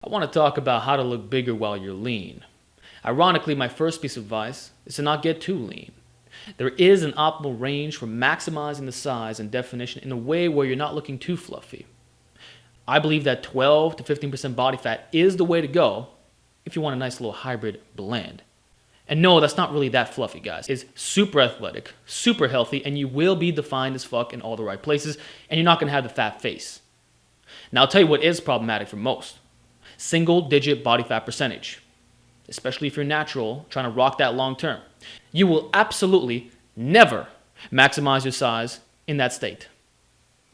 I want to talk about how to look bigger while you're lean. Ironically, my first piece of advice is to not get too lean. There is an optimal range for maximizing the size and definition in a way where you're not looking too fluffy. I believe that 12 to 15% body fat is the way to go if you want a nice little hybrid blend. And no, that's not really that fluffy, guys. It's super athletic, super healthy, and you will be defined as fuck in all the right places, and you're not going to have the fat face. Now, I'll tell you what is problematic for most. Single-digit body fat percentage, especially if you're natural, trying to rock that long term. You will absolutely never maximize your size in that state.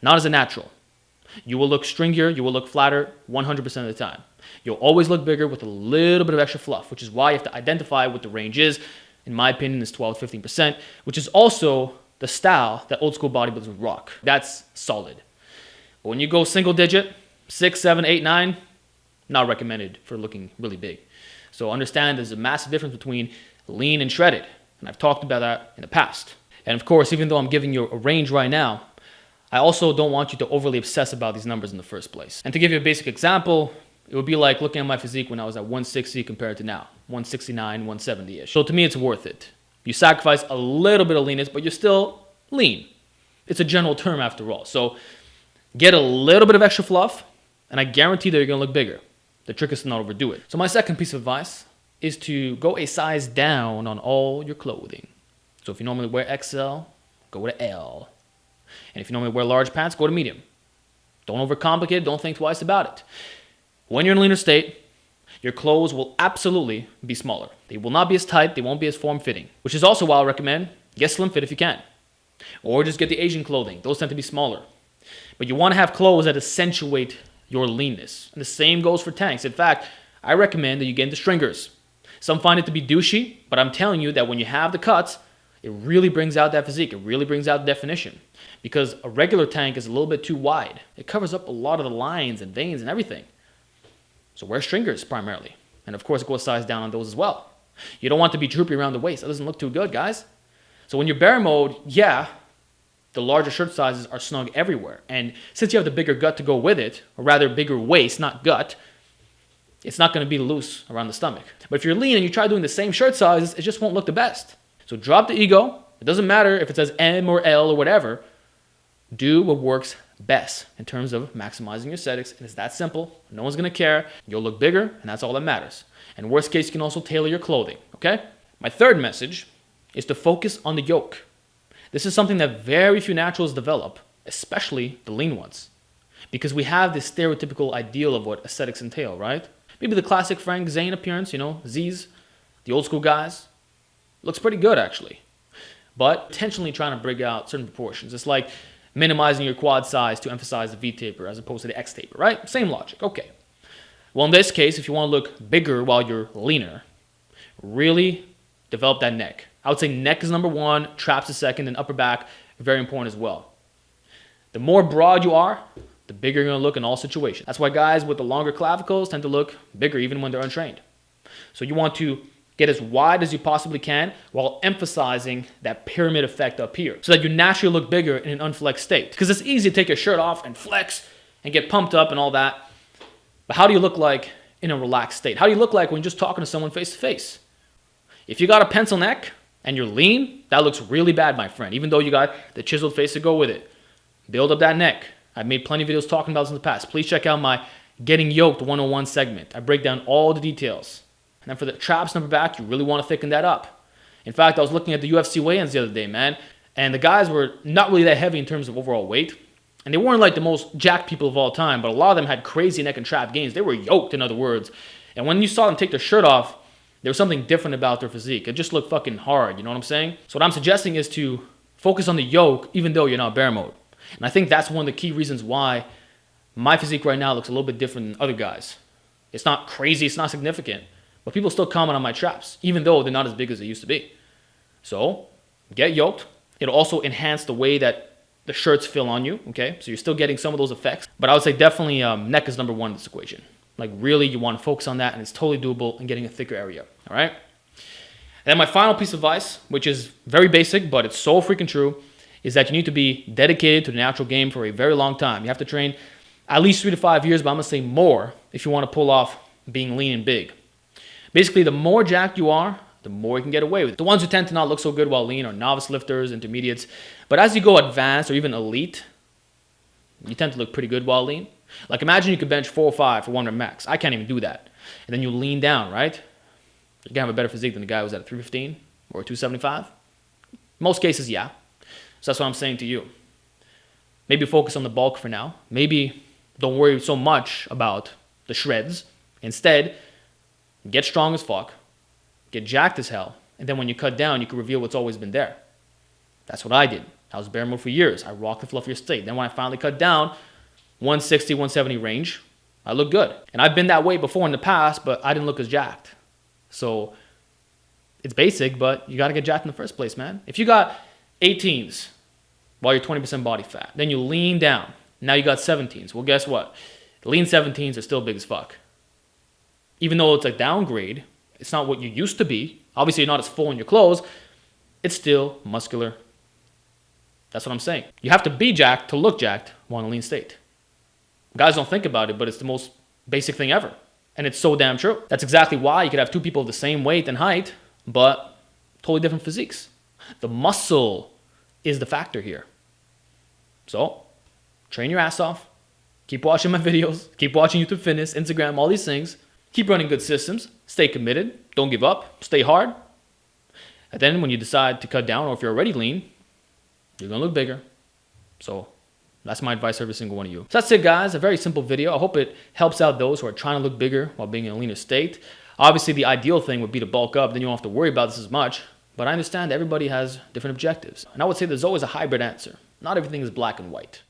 Not as a natural. You will look stringier, you will look flatter 100% of the time. You'll always look bigger with a little bit of extra fluff, which is why you have to identify what the range is. In my opinion, it's 12 to 15%, which is also the style that old school bodybuilders would rock. That's solid. But when you go single digit, 6, 7, 8, 9, not recommended for looking really big. So understand there's a massive difference between lean and shredded. And I've talked about that in the past. And of course, even though I'm giving you a range right now, I also don't want you to overly obsess about these numbers in the first place. And to give you a basic example, it would be like looking at my physique when I was at 160 compared to now, 169, 170-ish. So to me, it's worth it. You sacrifice a little bit of leanness, but you're still lean. It's a general term after all. So get a little bit of extra fluff, and I guarantee that you're going to look bigger. The trick is to not overdo it. So my second piece of advice is to go a size down on all your clothing. So if you normally wear XL, go to L. And if you normally wear large pants, go to medium. Don't overcomplicate it. Don't think twice about it. When you're in a leaner state, your clothes will absolutely be smaller. They will not be as tight. They won't be as form-fitting, which is also why I recommend get slim fit if you can. Or just get the Asian clothing. Those tend to be smaller. But you want to have clothes that accentuate your leanness. And the same goes for tanks. In fact, I recommend that you get into stringers. Some find it to be douchey, but I'm telling you that when you have the cuts, it really brings out that physique. It really brings out definition. Because a regular tank is a little bit too wide. It covers up a lot of the lines and veins and everything. So wear stringers primarily. And of course, go a size down on those as well. You don't want to be droopy around the waist. That doesn't look too good, guys. So when you're bear mode, yeah, the larger shirt sizes are snug everywhere. And since you have the bigger gut to go with it, or rather bigger waist, not gut, it's not going to be loose around the stomach. But if you're lean and you try doing the same shirt sizes, it just won't look the best. So drop the ego. It doesn't matter if it says M or L or whatever. Do what works best in terms of maximizing your aesthetics. And it's that simple. No one's going to care. You'll look bigger, and that's all that matters. And worst case, you can also tailor your clothing, okay? My third message is to focus on the yoke. This is something that very few naturals develop, especially the lean ones. Because we have this stereotypical ideal of what aesthetics entail, right? Maybe the classic Frank Zane appearance, Z's, the old school guys. Looks pretty good, actually. But intentionally trying to bring out certain proportions. It's like minimizing your quad size to emphasize the V taper as opposed to the X taper, right? Same logic, okay. Well, in this case, if you want to look bigger while you're leaner, really develop that neck. I would say neck is number one, traps is second, and upper back, very important as well. The more broad you are, the bigger you're going to look in all situations. That's why guys with the longer clavicles tend to look bigger even when they're untrained. So you want to get as wide as you possibly can while emphasizing that pyramid effect up here so that you naturally look bigger in an unflexed state. Because it's easy to take your shirt off and flex and get pumped up and all that. But how do you look like in a relaxed state? How do you look like when you're just talking to someone face to face? If you got a pencil neck and you're lean, that looks really bad, my friend, even though you got the chiseled face to go with it. Build up that neck. I've made plenty of videos talking about this in the past. Please check out my Getting Yoked 101 segment. I break down all the details. And then for the traps and upper back, you really want to thicken that up. In fact, I was looking at the UFC weigh-ins the other day, man, and the guys were not really that heavy in terms of overall weight. And they weren't like the most jacked people of all time, but a lot of them had crazy neck and trap gains. They were yoked, in other words. And when you saw them take their shirt off, there was something different about their physique. It just looked fucking hard, you know what I'm saying? So what I'm suggesting is to focus on the yoke, even though you're not bear mode. And I think that's one of the key reasons why my physique right now looks a little bit different than other guys. It's not crazy, it's not significant. But people still comment on my traps, even though they're not as big as they used to be. So, get yoked. It'll also enhance the way that the shirts feel on you, okay? So you're still getting some of those effects. But I would say definitely neck is number one in this equation. Like really, you want to focus on that, and it's totally doable in getting a thicker area, all right? And then my final piece of advice, which is very basic, but it's so freaking true, is that you need to be dedicated to the natural game for a very long time. You have to train At least 3 to 5 years, but I'm gonna say more if you want to pull off being lean and big. Basically, the more jacked you are, the more you can get away with. The ones who tend to not look so good while lean are novice lifters, intermediates. But as you go advanced or even elite, you tend to look pretty good while lean. Like imagine you could bench 405 for 1 rep max. I can't even do that. And then you lean down, right? You're gonna have a better physique than the guy who was at 315 or 275. Most cases, yeah. So that's what I'm saying to you. Maybe focus on the bulk for now. Maybe don't worry so much about the shreds. Instead, get strong as fuck, get jacked as hell, and then when you cut down, you can reveal what's always been there. That's what I did. I was bare mode for years. I rocked the fluffier state. Then when I finally cut down, 160, 170 range, I look good. And I've been that way before in the past, but I didn't look as jacked. So it's basic, but you got to get jacked in the first place, man. If you got 18s while you're 20% body fat, then you lean down. Now you got 17s. Well, guess what? The lean 17s are still big as fuck. Even though it's a downgrade, it's not what you used to be. Obviously, you're not as full in your clothes. It's still muscular. That's what I'm saying. You have to be jacked to look jacked while in a lean state. Guys don't think about it, but it's the most basic thing ever. And it's so damn true. That's exactly why you could have two people of the same weight and height, but totally different physiques. The muscle is the factor here. So, train your ass off. Keep watching my videos. Keep watching YouTube Fitness, Instagram, all these things. Keep running good systems. Stay committed. Don't give up. Stay hard. And then when you decide to cut down, or if you're already lean, you're going to look bigger. So that's my advice to every single one of you. So that's it, guys. A very simple video. I hope it helps out those who are trying to look bigger while being in a leaner state. Obviously, the ideal thing would be to bulk up. Then you don't have to worry about this as much. But I understand everybody has different objectives. And I would say there's always a hybrid answer. Not everything is black and white.